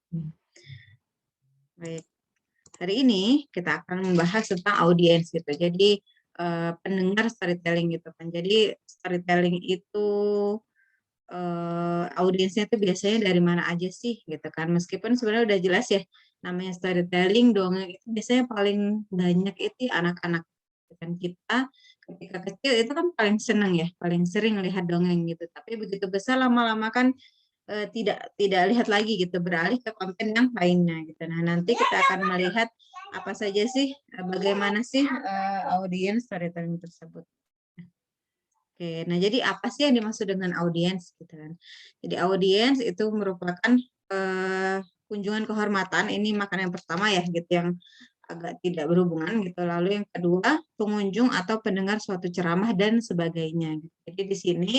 Hmm, Baik, hari ini kita akan membahas tentang audiens gitu. Jadi pendengar storytelling gitu kan. Jadi storytelling itu audiensnya itu biasanya dari mana aja sih gitu kan. Meskipun sebenarnya udah jelas ya namanya storytelling, dongeng itu biasanya paling banyak itu anak-anak gitu kan. Kita ketika kecil itu kan paling seneng ya, paling sering lihat dongeng gitu. Tapi begitu besar lama-lama kan tidak tidak lihat lagi gitu, beralih ke konten yang lainnya gitu. Nah, nanti kita akan melihat apa saja sih, bagaimana sih audiens storytelling tersebut. Oke, nah jadi apa sih yang dimaksud dengan audiens gitu kan? Jadi audiens itu merupakan kunjungan kehormatan, ini makna yang pertama ya gitu, yang agak tidak berhubungan gitu. Lalu yang kedua, pengunjung atau pendengar suatu ceramah dan sebagainya gitu. Jadi di sini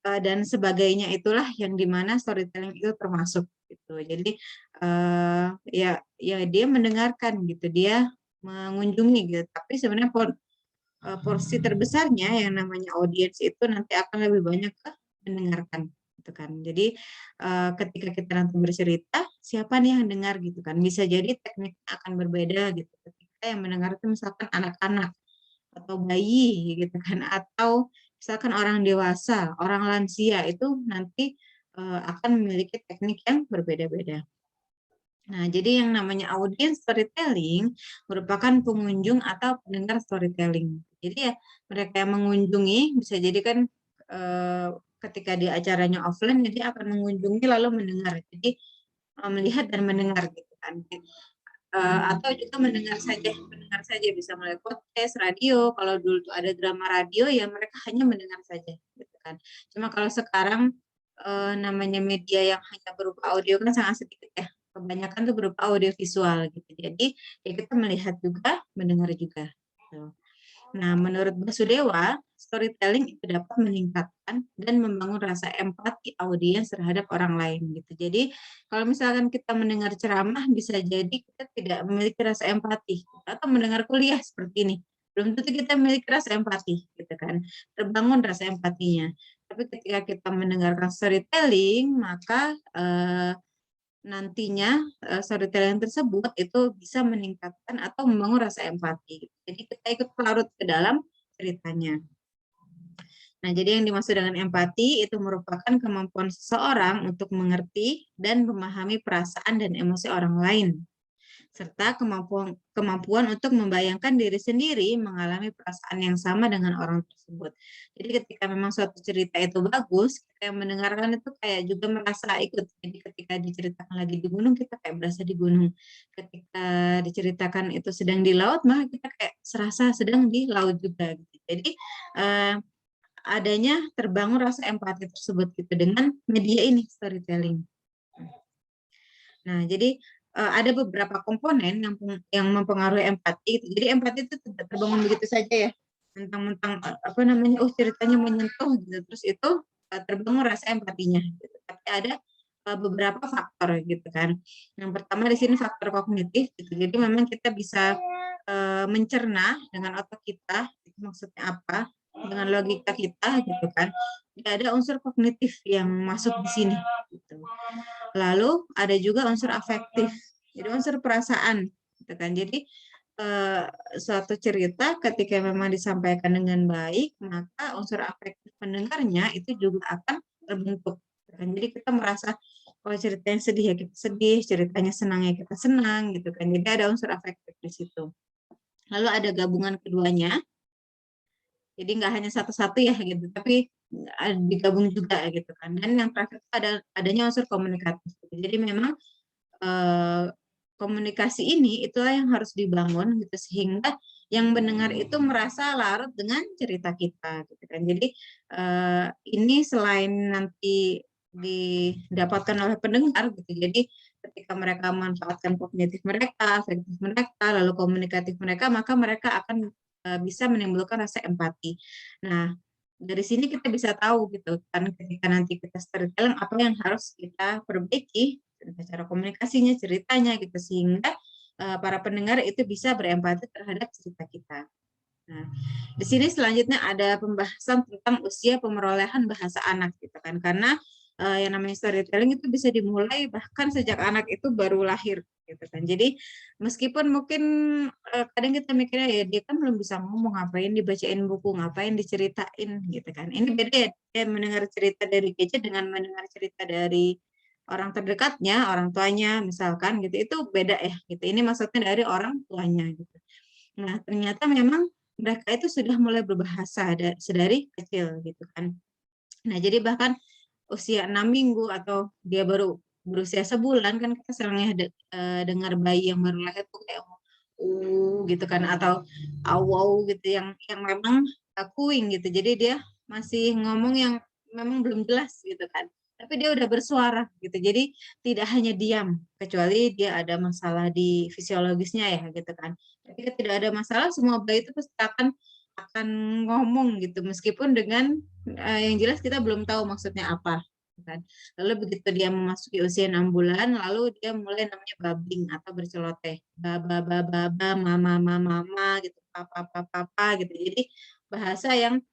dan sebagainya itulah yang dimana storytelling itu termasuk gitu. Jadi ya ya dia mendengarkan gitu, dia mengunjungi gitu. Tapi sebenarnya porsi terbesarnya yang namanya audiens itu nanti akan lebih banyak ke mendengarkan gitu kan. Jadi ketika kita nanti bercerita, siapa nih yang dengar gitu kan. Bisa jadi tekniknya akan berbeda gitu. Ketika yang mendengar itu misalkan anak-anak atau bayi gitu kan, atau misalkan orang dewasa, orang lansia itu nanti akan memiliki teknik yang berbeda-beda. Nah, jadi yang namanya audience storytelling merupakan pengunjung atau pendengar storytelling. Jadi ya mereka yang mengunjungi bisa jadi kan eh, ketika di acaranya offline, jadi akan mengunjungi lalu mendengar. Jadi melihat dan mendengar gitu kan. Atau juga mendengar saja bisa melalui podcast, radio. Kalau dulu tuh ada drama radio ya mereka hanya mendengar saja gitu kan. Cuma kalau sekarang namanya media yang hanya berupa audio kan sangat sedikit ya. Kebanyakan tuh berupa audio visual gitu. Jadi ya kita melihat juga, mendengar juga. Gitu. Nah, menurut Basudewa, storytelling itu dapat meningkatkan dan membangun rasa empati audiens terhadap orang lain gitu. Jadi, kalau misalkan kita mendengar ceramah, bisa jadi kita tidak memiliki rasa empati atau mendengar kuliah seperti ini. Belum tentu kita memiliki rasa empati gitu kan. Terbangun rasa empatinya. Tapi ketika kita mendengarkan storytelling, maka nantinya storytelling tersebut itu bisa meningkatkan atau membangun rasa empati. Jadi kita ikut larut ke dalam ceritanya. Nah, jadi yang dimaksud dengan empati itu merupakan kemampuan seseorang untuk mengerti dan memahami perasaan dan emosi orang lain, serta kemampuan untuk membayangkan diri sendiri mengalami perasaan yang sama dengan orang tersebut. Jadi ketika memang suatu cerita itu bagus, kita yang mendengarkan itu kayak juga merasa ikut. Jadi ketika diceritakan lagi di gunung, kita kayak berasa di gunung. Ketika diceritakan itu sedang di laut, maka kita kayak serasa sedang di laut juga. Gitu. Jadi eh, adanya terbangun rasa empati tersebut gitu dengan media ini storytelling. Nah, jadi ada beberapa komponen yang mempengaruhi empati. Jadi empati itu tidak terbangun begitu saja ya. Mentang-mentang apa namanya, oh ceritanya menyentuh gitu, terus itu terbangun rasa empatinya. Gitu. Tapi ada beberapa faktor gitu kan. Yang pertama di sini faktor kognitif. Gitu. Jadi memang kita bisa mencerna dengan otak kita, itu maksudnya apa? Dengan logika kita gitu kan. Tidak ada unsur kognitif yang masuk di sini. Gitu. Lalu ada juga unsur afektif, jadi unsur perasaan, gitu kan. Jadi suatu cerita ketika memang disampaikan dengan baik, maka unsur afektif pendengarnya itu juga akan terbentuk. Gitu kan. Jadi kita merasa kalau ceritanya sedih ya kita sedih, ceritanya senang ya kita senang, gitu kan. Jadi ada unsur afektif di situ. Lalu ada gabungan keduanya, jadi nggak hanya satu-satu ya gitu, tapi digabung juga gitu kan. Dan yang terakhir adanya unsur komunikatif. Jadi memang eh, komunikasi ini itulah yang harus dibangun gitu sehingga yang mendengar itu merasa larut dengan cerita kita gitu kan. Jadi ini selain nanti didapatkan oleh pendengar gitu. Jadi ketika mereka memanfaatkan kognitif mereka, afektif mereka, lalu komunikatif mereka, maka mereka akan bisa menimbulkan rasa empati. Nah, dari sini kita bisa tahu gitu kan ketika nanti kita storytelling apa yang harus kita perbaiki, cara komunikasinya, ceritanya gitu sehingga para pendengar itu bisa berempati terhadap cerita kita. Nah, di sini selanjutnya ada pembahasan tentang usia pemerolehan bahasa anak gitu kan. Karena yang namanya storytelling itu bisa dimulai bahkan sejak anak itu baru lahir gitu kan. Jadi meskipun mungkin kadang kita mikirnya ya dia kan belum bisa ngomong, ngapain dibacain buku, ngapain diceritain gitu kan. Ini beda ya, dia mendengar cerita dari gadget dengan mendengar cerita dari orang terdekatnya, orang tuanya misalkan gitu, itu beda ya gitu. Ini maksudnya dari orang tuanya gitu. Nah, ternyata memang mereka itu sudah mulai berbahasa sedari kecil gitu kan. Nah, jadi bahkan usia 6 minggu atau dia baru berusia sebulan kan kita sering ya dengar bayi yang baru lahir tuh kayak gitu kan atau awau gitu yang memang kuing gitu. Jadi dia masih ngomong yang memang belum jelas gitu kan. Tapi dia udah bersuara gitu. Jadi tidak hanya diam kecuali dia ada masalah di fisiologisnya ya gitu kan. Tapi ketika tidak ada masalah semua bayi itu pasti akan ngomong gitu meskipun dengan yang jelas kita belum tahu maksudnya apa kan. Lalu begitu dia memasuki usia 6 bulan, lalu dia mulai namanya babbling atau berceloteh. Baba baba baba, mama mama mama gitu, papa papa papa gitu. Jadi bahasa yang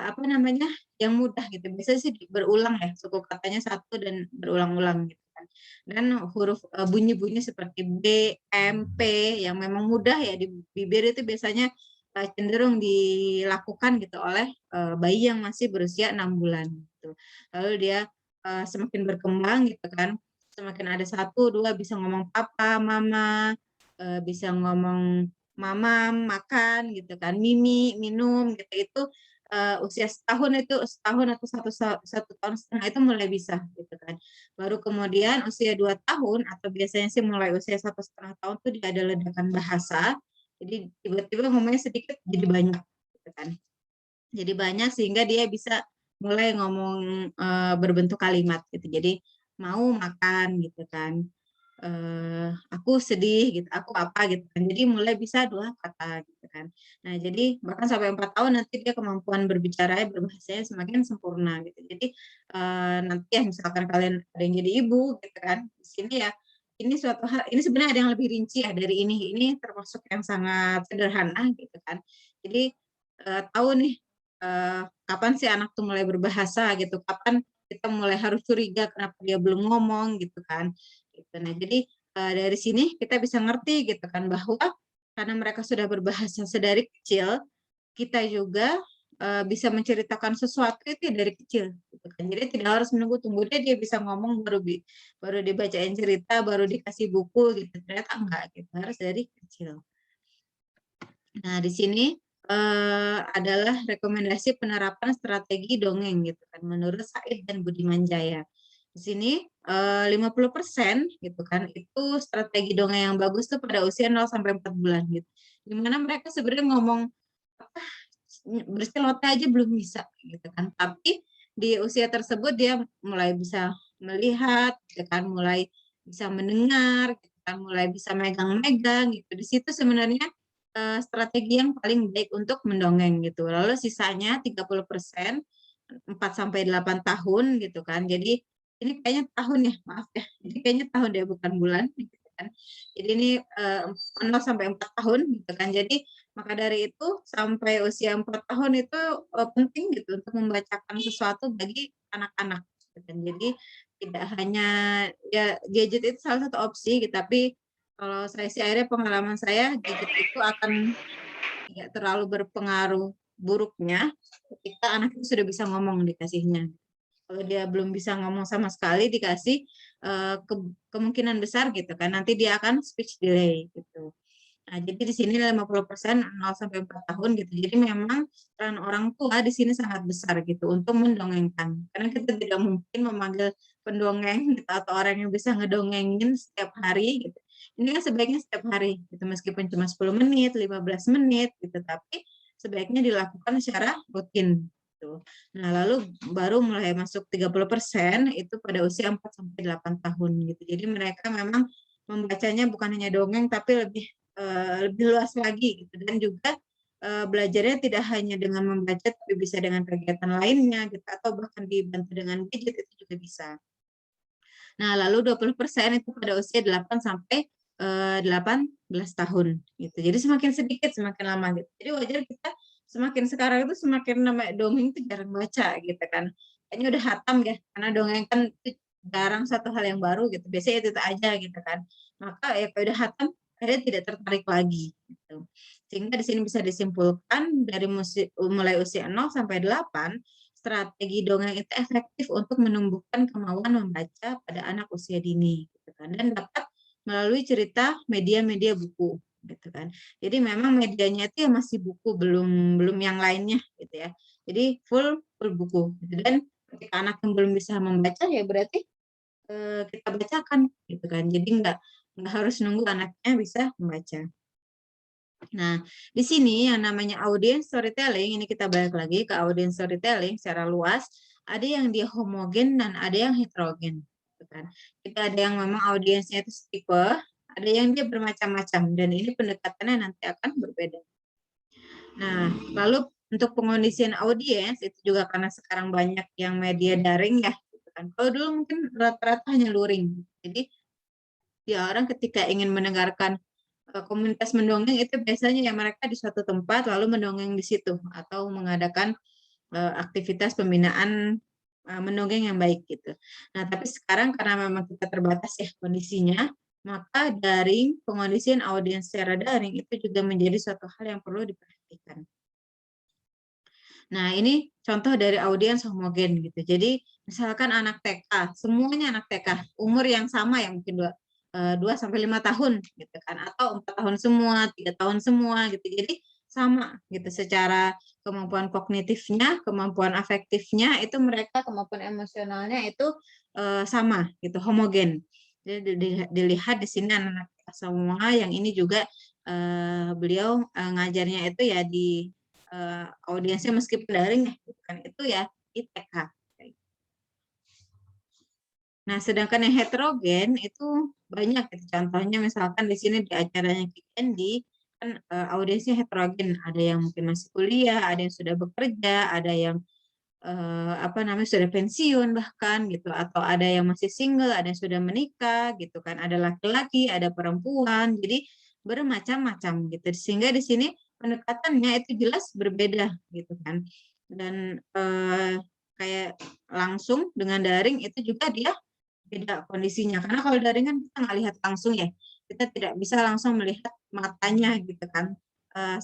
apa namanya? Yang mudah gitu. Biasanya sih berulang ya, suku katanya satu dan berulang-ulang gitu kan. Dan huruf bunyi-bunyi seperti B, M, P yang memang mudah ya di bibir itu biasanya cenderung dilakukan gitu oleh bayi yang masih berusia 6 bulan gitu. Lalu dia semakin berkembang gitu kan, semakin ada satu, dua bisa ngomong papa, mama, bisa ngomong mama, makan gitu kan, mimi, minum gitu. Itu usia setahun atau satu tahun setengah itu mulai bisa gitu kan. Baru kemudian usia 2 tahun atau biasanya sih mulai usia 1,5 tahun tuh dia ada ledakan bahasa. Jadi tiba-tiba ngomongnya sedikit jadi banyak gitu kan. Jadi banyak sehingga dia bisa mulai ngomong berbentuk kalimat gitu. Jadi mau makan gitu kan. Aku sedih gitu, aku apa gitu kan. Jadi mulai bisa 2 kata gitu kan. Nah, jadi bahkan sampai 4 tahun nanti dia kemampuan berbicara, berbahasanya semakin sempurna gitu. Jadi nanti ya misalkan kalian ada yang jadi ibu gitu kan. Di sini ya ini suatu hal ini sebenarnya ada yang lebih rinci ya dari ini. Ini termasuk yang sangat sederhana gitu kan. Jadi tahu nih kapan sih anak tuh mulai berbahasa gitu, kapan kita mulai harus curiga kenapa dia belum ngomong gitu kan. Gitu. Nah, jadi dari sini kita bisa ngerti gitu kan bahwa karena mereka sudah berbahasa sedari kecil, kita juga bisa menceritakan sesuatu itu ya dari kecil gitu kan. Jadi tidak harus menunggu tunggu dia bisa ngomong baru dibacain cerita, baru dikasih buku gitu. Ternyata enggak gitu, harus dari kecil. Nah, di sini adalah rekomendasi penerapan strategi dongeng gitu kan menurut Said dan Budiman Jaya. Di sini 50% gitu kan itu strategi dongeng yang bagus tuh pada usia 0 sampai 4 bulan gitu. Di mana mereka sebenarnya ngomong apa berceloteh aja belum bisa gitu kan. Tapi di usia tersebut dia mulai bisa melihat gitu kan, mulai bisa mendengar gitu kan, mulai bisa megang-megang gitu. Di situ sebenarnya strategi yang paling baik untuk mendongeng gitu. Lalu sisanya 30% 4 sampai 8 tahun gitu kan. Jadi ini kayaknya tahun ya, maaf ya. Jadi kayaknya tahun deh bukan bulan gitu kan. Jadi ini 0 sampai 4 tahun gitu kan. Jadi maka dari itu sampai usia 4 tahun itu penting gitu untuk membacakan sesuatu bagi anak-anak gitu kan. Jadi tidak hanya ya gadget itu salah satu opsi gitu, tapi kalau saya sih akhirnya pengalaman saya gadget itu akan tidak terlalu berpengaruh buruknya ketika anak itu sudah bisa ngomong dikasihnya. Kalau dia belum bisa ngomong sama sekali dikasih kemungkinan besar gitu kan nanti dia akan speech delay gitu. Nah, jadi di sini 50% 0 sampai 4 tahun gitu. Jadi memang peran orang tua di sini sangat besar gitu untuk mendongengkan. Karena kita tidak mungkin memanggil pendongeng gitu, atau orang yang bisa ngedongengin setiap hari gitu. Ini kan sebaiknya setiap hari gitu meskipun cuma 10 menit, 15 menit gitu, tapi sebaiknya dilakukan secara rutin gitu. Nah, lalu baru mulai masuk 30% itu pada usia 4 sampai 8 tahun gitu. Jadi mereka memang membacanya bukan hanya dongeng tapi lebih luas lagi gitu dan juga belajarnya tidak hanya dengan membaca tapi bisa dengan kegiatan lainnya gitu atau bahkan dibantu dengan gadget itu juga bisa. Nah, lalu 20% itu pada usia 8 sampai 18 tahun gitu. Jadi semakin sedikit semakin lama gitu. Jadi wajar kita semakin sekarang itu semakin namanya dongeng itu jarang baca gitu kan. kayaknya udah hatam ya, karena dongeng kan itu jarang satu hal yang baru gitu, biasanya itu aja gitu kan. Maka ya kalau udah hatam, akhirnya tidak tertarik lagi gitu. Sehingga di sini bisa disimpulkan dari mulai usia 0 sampai 8, strategi dongeng itu efektif untuk menumbuhkan kemauan membaca pada anak usia dini gitu kan, dan dapat melalui cerita media-media buku gitu kan. Jadi memang medianya itu ya masih buku, belum belum yang lainnya gitu ya. Jadi full buku gitu. Dan ketika anak yang belum bisa membaca ya berarti kita bacakan gitu kan. Jadi nggak harus nunggu anaknya bisa membaca. Nah, di sini yang namanya audience storytelling, ini kita balik lagi ke audience storytelling secara luas, ada yang dia homogen dan ada yang heterogen. Gitu kan. Kita ada yang memang audiensnya itu tipe, ada yang dia bermacam-macam, dan ini pendekatannya nanti akan berbeda. Nah, lalu untuk pengondisian audiens, itu juga karena sekarang banyak yang media daring ya. Gitu kan. Kalau dulu mungkin rata-rata hanya luring. Jadi, ya orang ketika ingin mendengarkan komunitas mendongeng itu biasanya ya mereka di suatu tempat lalu mendongeng di situ atau mengadakan aktivitas pembinaan mendongeng yang baik gitu. Nah, tapi sekarang karena memang kita terbatas ya kondisinya, maka daring, pengondisian audiens secara daring itu juga menjadi suatu hal yang perlu diperhatikan. Nah, ini contoh dari audiens homogen gitu. Jadi, misalkan anak TK, semuanya anak TK, umur yang sama ya mungkin 2 sampai 5 tahun gitu kan, atau 4 tahun semua, 3 tahun semua gitu. Jadi sama gitu secara kemampuan kognitifnya, kemampuan afektifnya itu mereka, kemampuan emosionalnya itu sama gitu, homogen. Jadi dilihat di sini anak-anak semua, yang ini juga beliau ngajarnya itu ya di audiensnya meskipun daring ya, bukan itu ya ITK. Nah, sedangkan yang heterogen itu banyak gitu. Contohnya misalkan di sini di acaranya Kikendi kan audiensnya heterogen, ada yang mungkin masih kuliah, ada yang sudah bekerja, ada yang apa namanya sudah pensiun bahkan gitu, atau ada yang masih single, ada yang sudah menikah gitu kan, ada laki-laki, ada perempuan, jadi bermacam-macam gitu. Sehingga di sini pendekatannya itu jelas berbeda gitu kan. Dan kayak langsung dengan daring itu juga dia beda kondisinya. Karena kalau daring kan kita nggak lihat langsung ya, kita tidak bisa langsung melihat matanya gitu kan,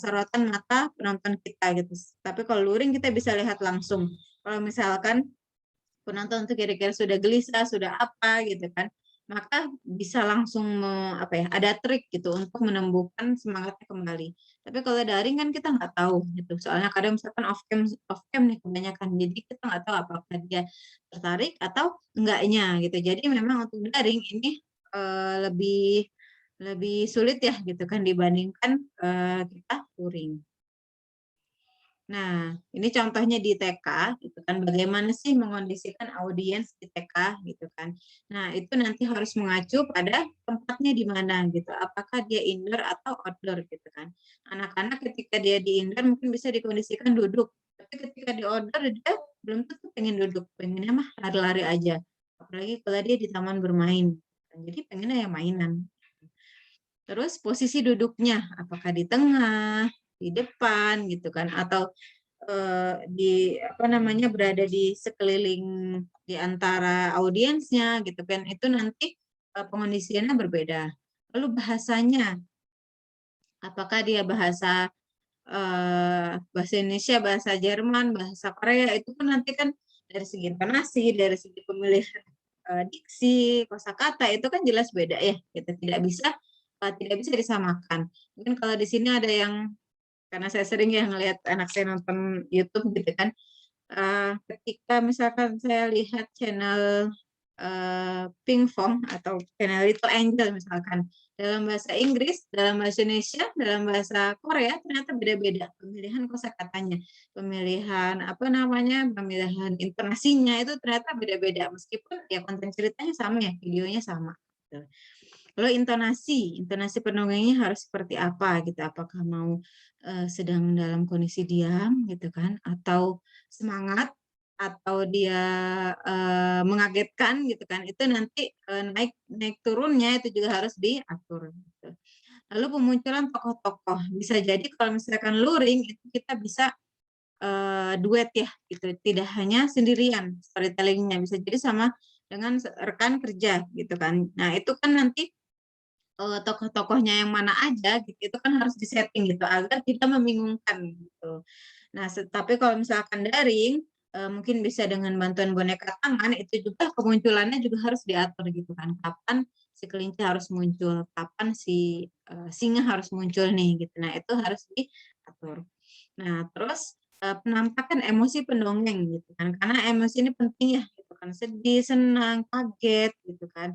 sorotan mata penonton kita gitu. Tapi kalau luring kita bisa lihat langsung. Kalau misalkan penonton itu kira-kira sudah gelisah, sudah apa gitu kan, maka bisa langsung apa ya, ada trik gitu untuk menumbuhkan semangatnya kembali. Tapi kalau daring kan kita nggak tahu gitu. Soalnya kadang misalkan off cam nih kebanyakan. Jadi kita nggak tahu apakah dia tertarik atau enggaknya gitu. Jadi memang untuk daring ini lebih lebih sulit ya gitu kan dibandingkan kita touring. Nah, ini contohnya di TK gitu kan, bagaimana sih mengondisikan audiens di TK gitu kan. Nah, itu nanti harus mengacu pada tempatnya di mana gitu, apakah dia indoor atau outdoor gitu kan. Anak-anak ketika dia di indoor mungkin bisa dikondisikan duduk, tapi ketika di outdoor dia belum tentu pengen duduk, pengennya mah lari-lari aja. Apalagi kalau dia di taman bermain, jadi pengennya ya mainan. Terus posisi duduknya, apakah di tengah, di depan gitu kan, atau di apa namanya berada di sekeliling di antara audiensnya gitu kan, itu nanti pengondisiannya berbeda. Lalu bahasanya, apakah dia bahasa Indonesia, bahasa Jerman, bahasa Korea, itu kan nanti kan dari segi intonasi, dari segi pemilihan diksi, kosakata itu kan jelas beda ya. Kita tidak bisa disamakan. Mungkin kalau di sini ada yang, karena saya sering ya ngelihat anak saya nonton YouTube gitu kan, ketika misalkan saya lihat channel Pinkfong atau channel Little Angel misalkan, dalam bahasa Inggris, dalam bahasa Indonesia, dalam bahasa Korea ternyata beda-beda pemilihan kosakatanya, pemilihan apa namanya, pemilihan intonasinya itu ternyata beda-beda meskipun ya konten ceritanya sama ya, videonya sama. Gitu. Lalu intonasi pendongengnya harus seperti apa gitu, apakah mau sedang dalam kondisi diam gitu kan, atau semangat, atau dia mengagetkan gitu kan, itu nanti naik naik turunnya itu juga harus diatur gitu. Lalu pemunculan tokoh-tokoh, bisa jadi kalau misalkan luring itu kita bisa duet ya gitu, tidak hanya sendirian storytelling-nya, bisa jadi sama dengan rekan kerja gitu kan. Nah itu kan nanti tokoh-tokohnya yang mana aja gitu, itu kan harus disetting gitu agar tidak membingungkan gitu. Nah, tapi kalau misalkan daring, mungkin bisa dengan bantuan boneka tangan, itu juga kemunculannya juga harus diatur gitu kan. Kapan si kelinci harus muncul, kapan si singa harus muncul nih gitu. Nah, itu harus diatur. Nah, terus penampakan emosi pendongeng gitu kan. Karena emosi ini penting ya gitu kan. Sedih, senang, kaget gitu kan.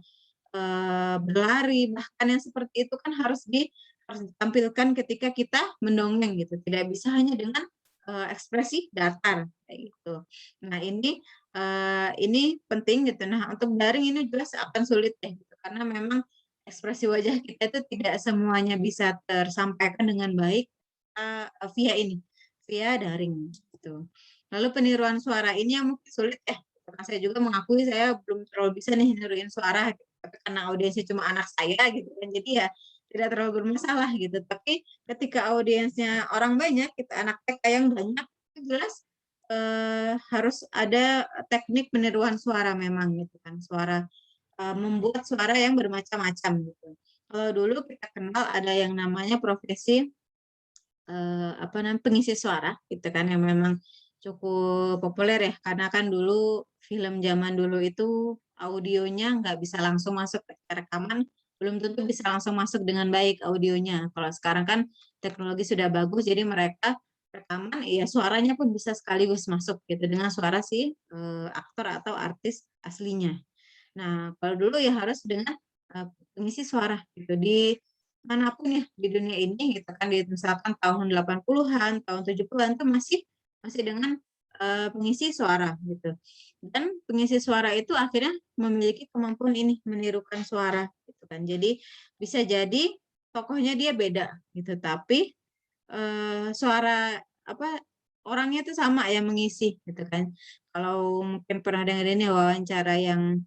Berlari, bahkan yang seperti itu kan harus ditampilkan ketika kita mendongeng gitu. Tidak bisa hanya dengan ekspresi datar kayak gitu. Nah, ini penting gitu. Nah, untuk daring ini jelas akan sulit ya gitu karena memang ekspresi wajah kita itu tidak semuanya bisa tersampaikan dengan baik via ini, via daring gitu. Lalu peniruan suara ini yang mungkin sulit ya. Karena saya juga mengakui saya belum terlalu bisa nih niruin suara gitu. Tapi karena audiensnya cuma anak saya gitu kan, jadi ya tidak terlalu bermasalah gitu. Tapi ketika audiensnya orang banyak, kita anak TK yang banyak, itu jelas harus ada teknik peniruan suara memang gitu kan. Suara membuat suara yang bermacam-macam gitu. Kalau dulu kita kenal ada yang namanya profesi apa namanya pengisi suara gitu kan yang memang cukup populer ya karena kan dulu film zaman dulu itu audionya nggak bisa langsung masuk ke rekaman, belum tentu bisa langsung masuk dengan baik audionya. Kalau sekarang kan teknologi sudah bagus jadi mereka rekaman ya suaranya pun bisa sekaligus masuk gitu dengan suara si aktor atau artis aslinya. Nah, kalau dulu ya harus dengan pengisi suara gitu di manapun ya di dunia ini gitu kan, misalkan tahun 80-an, tahun 70-an tuh masih masih dengan pengisi suara gitu. Dan pengisi suara itu akhirnya memiliki kemampuan ini menirukan suara gitu kan. Jadi bisa jadi tokohnya dia beda gitu, tapi suara apa orangnya itu sama yang mengisi gitu kan. Kalau mungkin pernah dengar ini wawancara yang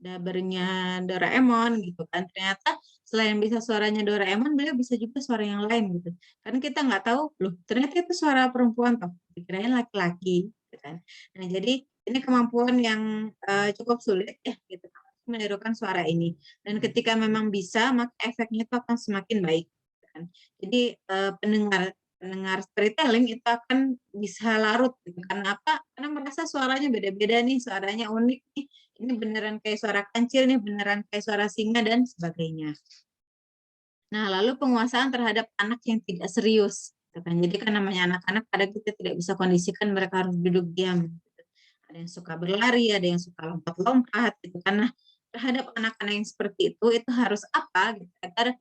dabernya Doraemon gitu kan, ternyata selain bisa suaranya Doraemon, beliau bisa juga suara yang lain gitu. Karena kita nggak tahu, loh ternyata itu suara perempuan toh, dikirain laki-laki gitu kan. Nah jadi ini kemampuan yang cukup sulit ya gitu menirukan suara ini. Dan ketika memang bisa, maka efeknya itu akan semakin baik. Gitu kan. Jadi pendengar pendengar storytelling itu akan bisa larut gitu. Karena apa? Karena merasa suaranya beda-beda nih, suaranya unik nih, ini beneran kayak suara kancil nih, beneran kayak suara singa dan sebagainya. Nah, lalu penguasaan terhadap anak yang tidak serius. Gitu kan. Jadi kan namanya anak-anak kadang kita tidak bisa kondisikan mereka harus duduk diam. Gitu. Ada yang suka berlari, ada yang suka lompat-lompat gitu kan. Nah, terhadap anak-anak yang seperti itu harus apa gitu agar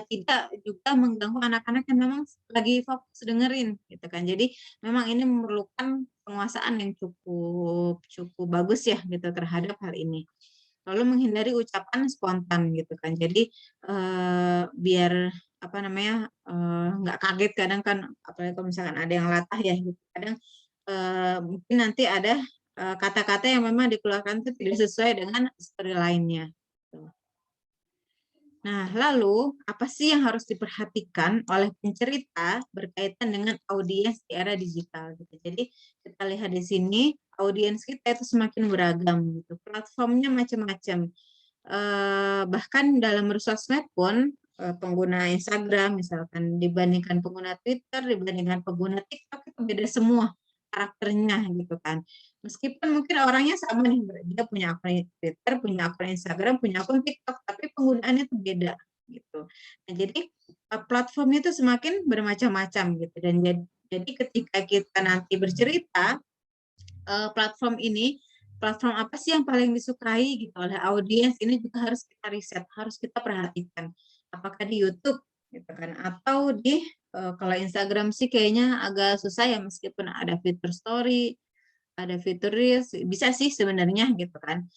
tidak juga mengganggu anak-anak yang memang lagi fokus dengerin gitu kan. Jadi memang ini memerlukan penguasaan yang cukup cukup bagus ya gitu terhadap hal ini. Lalu menghindari ucapan spontan gitu kan. Jadi biar apa namanya nggak kaget kadang kan apalagi kalau misalkan ada yang latah ya gitu. Kadang mungkin nanti ada kata-kata yang memang dikeluarkan itu tidak sesuai dengan story lainnya. Gitu. Nah, lalu apa sih yang harus diperhatikan oleh pencerita berkaitan dengan audiens di era digital gitu. Jadi kita lihat di sini audiens kita itu semakin beragam gitu. Platformnya macam-macam. Bahkan dalam bersosmed pun pengguna Instagram misalkan dibandingkan pengguna Twitter, dibandingkan pengguna TikTok itu beda semua karakternya gitu kan. Meskipun mungkin orangnya sama nih, dia punya akun Twitter, punya akun Instagram, punya akun TikTok, tapi penggunaannya itu beda gitu. Nah, jadi platformnya itu semakin bermacam-macam gitu dan jadi ketika kita nanti bercerita platform apa sih yang paling disukai gitu oleh audiens ini juga harus kita riset, harus kita perhatikan. Apakah di YouTube gitu kan atau di kalau Instagram sih kayaknya agak susah ya meskipun ada fitur story, ada fitur reels, bisa sih sebenarnya gitu kan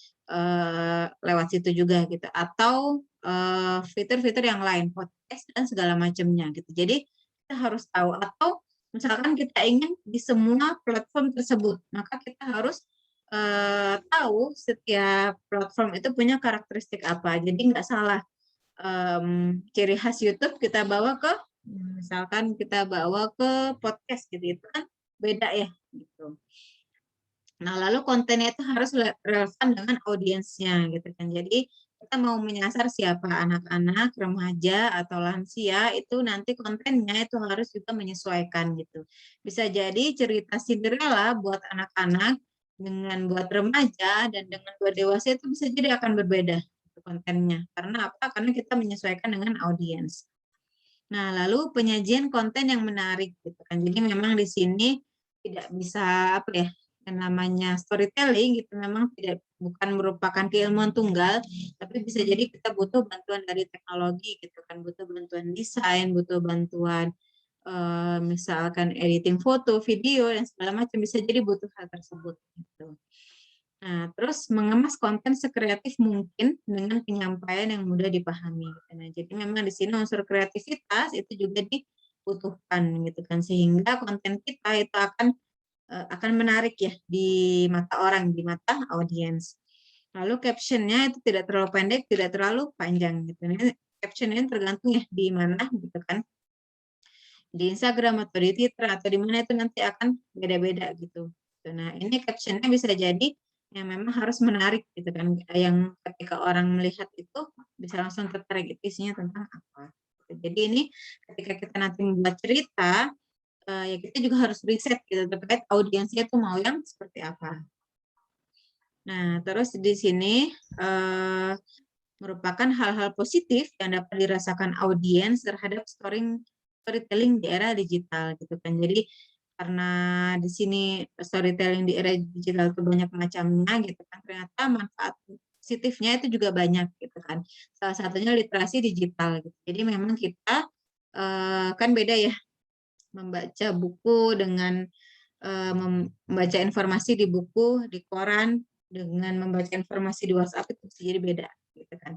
lewat situ juga gitu atau fitur-fitur yang lain podcast dan segala macamnya gitu. Jadi kita harus tahu atau misalkan kita ingin di semua platform tersebut, maka kita harus tahu setiap platform itu punya karakteristik apa. Jadi nggak salah ciri khas YouTube kita bawa ke misalkan kita bawa ke podcast gitu itu kan beda ya gitu. Nah, lalu kontennya itu harus relevan dengan audiensnya gitu kan. Jadi kita mau menyasar siapa, anak-anak, remaja atau lansia, itu nanti kontennya itu harus juga menyesuaikan gitu. Bisa jadi cerita Cinderella buat anak-anak dengan buat remaja dan dengan buat dewasa itu bisa jadi akan berbeda gitu kontennya. Karena apa? Karena kita menyesuaikan dengan audiens. Nah, lalu penyajian konten yang menarik gitu kan. Jadi memang di sini tidak bisa apa ya, yang namanya storytelling gitu memang bukan merupakan keilmuan tunggal, tapi bisa jadi kita butuh bantuan dari teknologi gitu kan, butuh bantuan desain, butuh bantuan misalkan editing foto, video dan segala macam, bisa jadi butuh hal tersebut gitu. Nah, terus mengemas konten sekreatif mungkin dengan penyampaian yang mudah dipahami. Nah, jadi memang di sini unsur kreativitas itu juga dibutuhkan gitu kan, sehingga konten kita itu akan menarik ya di mata orang, di mata audiens. Lalu captionnya itu tidak terlalu pendek, tidak terlalu panjang gitu. Ini captionnya tergantung ya di mana gitu kan, di Instagram atau di Twitter atau di mana itu nanti akan beda-beda gitu. Nah, ini captionnya bisa jadi yang memang harus menarik gitu kan, yang ketika orang melihat itu bisa langsung tertarik isinya tentang apa. Jadi ini ketika kita nanti membuat cerita, ya kita juga harus riset gitu terkait audiensnya itu mau yang seperti apa. Nah, terus di sini merupakan hal-hal positif yang dapat dirasakan audiens terhadap storytelling di era digital gitu kan. Jadi karena di sini storytelling di era digital itu banyak macamnya gitu kan, ternyata manfaat positifnya itu juga banyak gitu kan. Salah satunya literasi digital gitu. Jadi memang kita kan beda ya membaca buku dengan membaca informasi di buku, di koran, dengan membaca informasi di WhatsApp itu bisa jadi beda gitu kan.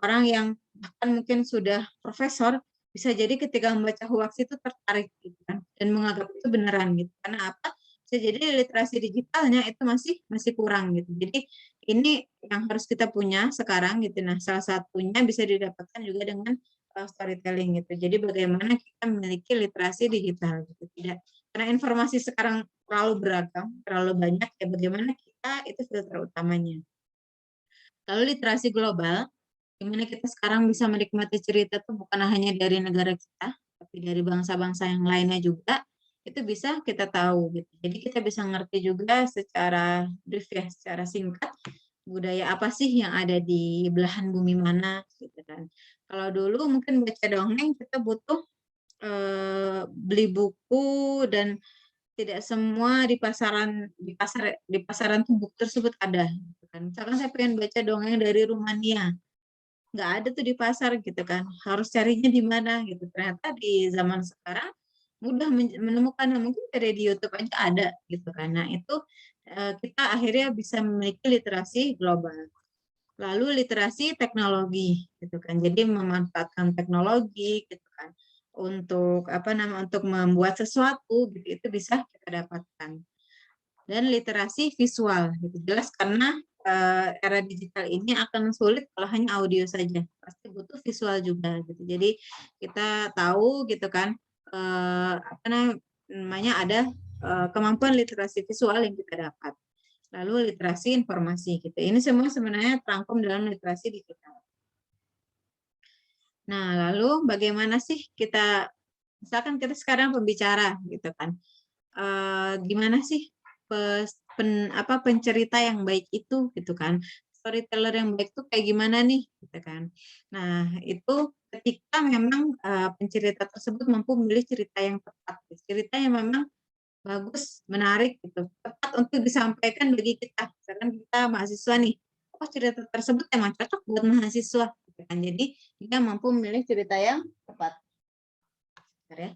Orang yang bahkan mungkin sudah profesor bisa jadi ketika membaca hoax itu tertarik gitu kan dan menganggap itu beneran gitu. Karena apa? Bisa jadi literasi digitalnya itu masih kurang gitu. Jadi ini yang harus kita punya sekarang gitu. Nah, salah satunya bisa didapatkan juga dengan storytelling gitu. Jadi bagaimana kita memiliki literasi digital gitu. Tidak karena informasi sekarang terlalu beragam, terlalu banyak ya bagaimana kita itu filter utamanya. Lalu literasi global, di mana kita sekarang bisa menikmati cerita itu bukan hanya dari negara kita, tapi dari bangsa-bangsa yang lainnya juga, itu bisa kita tahu gitu. Jadi kita bisa ngerti juga secara brief ya, secara singkat, budaya apa sih yang ada di belahan bumi mana gitu kan. Kalau dulu mungkin baca dongeng kita butuh beli buku dan tidak semua di pasaran tuh buku tersebut ada gitu kan. Misalkan saya pengen baca dongeng dari Rumania, nggak ada tuh di pasar gitu kan, harus carinya di mana gitu. Ternyata di zaman sekarang mudah menemukannya, mungkin dari di YouTube aja ada gitu kan. Nah itu, kita akhirnya bisa memiliki literasi global. Lalu literasi teknologi gitu kan. Jadi memanfaatkan teknologi gitu kan untuk untuk membuat sesuatu gitu itu bisa kita dapatkan. Dan literasi visual gitu. Jelas karena era digital ini akan sulit kalau hanya audio saja. Pasti butuh visual juga gitu. Jadi kita tahu gitu kan namanya ada kemampuan literasi visual yang kita dapat. Lalu literasi informasi gitu. Ini semua sebenarnya terangkum dalam literasi digital. Nah, lalu bagaimana sih kita, misalkan kita sekarang pembicara gitu kan, gimana sih pencerita yang baik itu gitu kan, storyteller yang baik tuh kayak gimana nih gitu kan. Nah, itu ketika memang pencerita tersebut mampu memilih cerita yang tepat, cerita yang memang bagus, menarik gitu, tepat untuk disampaikan bagi kita. Misalkan kita mahasiswa nih, oh cerita tersebut emang cocok buat mahasiswa gitu kan. Jadi dia mampu memilih cerita yang tepat. Bentar ya.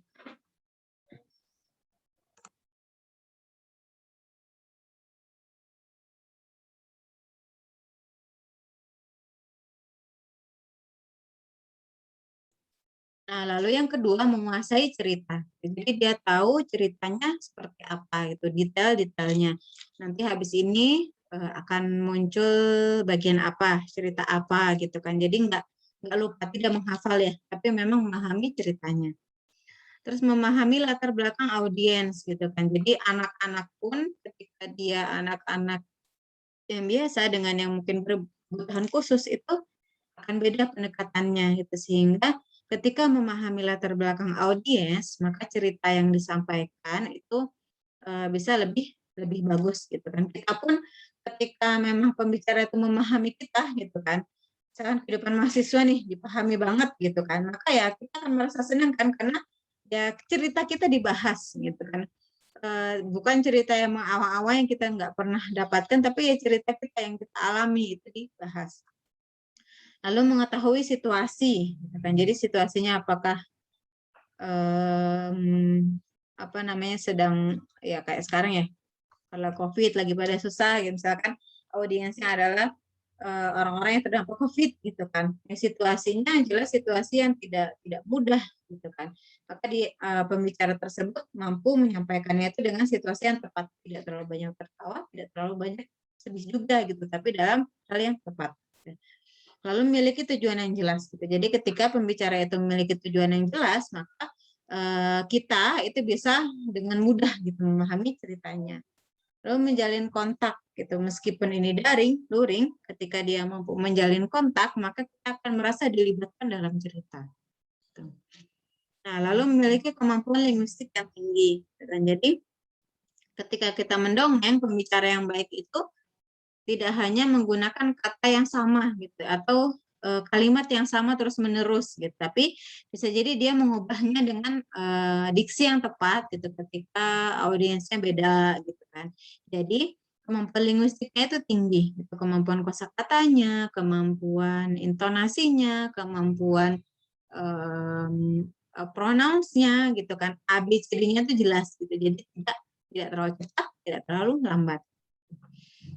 Nah, lalu yang kedua menguasai cerita. Jadi dia tahu ceritanya seperti apa gitu, detail-detailnya. Nanti habis ini akan muncul bagian apa, cerita apa gitu kan. Jadi nggak lupa, tidak menghafal ya, tapi memang memahami ceritanya. terus memahami latar belakang audiens gitu kan. Jadi anak-anak pun ketika dia anak-anak yang biasa dengan yang mungkin berkebutuhan khusus itu akan beda pendekatannya gitu, sehingga ketika memahami latar belakang audiens maka cerita yang disampaikan itu bisa lebih lebih bagus gitu kan. Kita pun ketika memang pembicara itu memahami kita gitu kan, misalkan kehidupan mahasiswa nih dipahami banget gitu kan, maka ya kita akan merasa senang kan karena ya cerita kita dibahas gitu kan. Bukan cerita yang mengawang-awang yang kita nggak pernah dapatkan, tapi ya cerita kita yang kita alami itu dibahas. Lalu mengetahui situasi, gitu kan. Jadi situasinya apakah apa namanya sedang ya kayak sekarang ya, kalau COVID lagi pada susah, gitu. Misalkan audiensnya adalah orang-orang yang terdampak COVID gitu kan. Ya, situasinya jelas situasi yang tidak mudah gitu kan. Maka di pembicara tersebut mampu menyampaikannya itu dengan situasi yang tepat, tidak terlalu banyak tertawa, tidak terlalu banyak sedih juga gitu, tapi dalam hal yang tepat. Lalu memiliki tujuan yang jelas gitu. Jadi ketika pembicara itu memiliki tujuan yang jelas, maka kita itu bisa dengan mudah gitu memahami ceritanya. Lalu menjalin kontak gitu, meskipun ini daring, luring, ketika dia mampu menjalin kontak, maka kita akan merasa dilibatkan dalam cerita. Gitu. Nah, lalu memiliki kemampuan linguistik yang tinggi. Dan jadi ketika kita mendongeng, pembicara yang baik itu tidak hanya menggunakan kata yang sama gitu atau kalimat yang sama terus-menerus gitu, tapi bisa jadi dia mengubahnya dengan diksi yang tepat gitu ketika audiensnya beda gitu kan. Jadi kemampuan linguistiknya itu tinggi gitu, kemampuan kosakatanya, kemampuan intonasinya, kemampuan pronouns-nya gitu kan, ABCD-nya itu jelas gitu. Jadi tidak terlalu cepat, tidak terlalu lambat.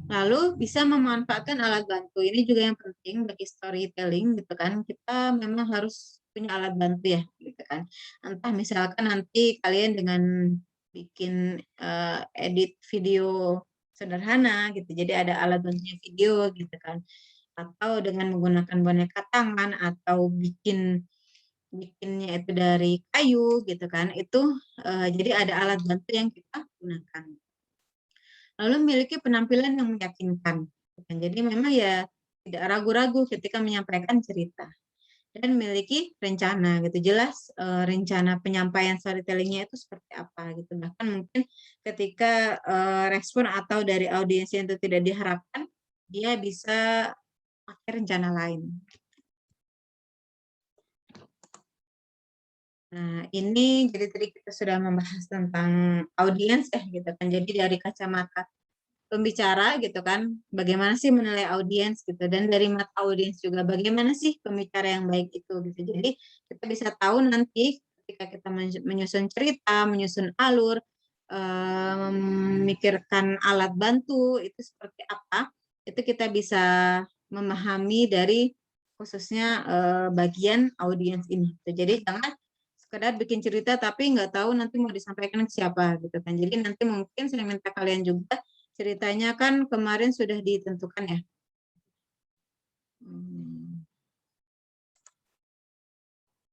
Lalu bisa memanfaatkan alat bantu. Ini juga yang penting bagi storytelling gitu kan. Kita memang harus punya alat bantu ya gitu kan. Entah misalkan nanti kalian dengan bikin edit video sederhana gitu. Jadi ada alat bantunya video gitu kan. Atau dengan menggunakan boneka tangan atau bikinnya itu dari kayu gitu kan. Itu jadi ada alat bantu yang kita gunakan. Lalu memiliki penampilan yang meyakinkan. Jadi memang ya tidak ragu-ragu ketika menyampaikan cerita dan memiliki rencana gitu, jelas rencana penyampaian storytellingnya itu seperti apa gitu. Bahkan mungkin ketika respon atau dari audiens yang itu tidak diharapkan, dia bisa pakai rencana lain. Nah, ini jadi tadi kita sudah membahas tentang audiens gitu kan. Jadi dari kacamata pembicara gitu kan, bagaimana sih menilai audiens gitu, dan dari mata audiens juga bagaimana sih pembicara yang baik itu gitu. Jadi kita bisa tahu nanti ketika kita menyusun cerita, menyusun alur, memikirkan alat bantu itu seperti apa, itu kita bisa memahami dari khususnya bagian audiens ini. Jadi jangan sekedar bikin cerita tapi nggak tahu nanti mau disampaikan ke siapa gitu kan. Jadi nanti mungkin saya minta kalian juga ceritanya kan kemarin sudah ditentukan ya.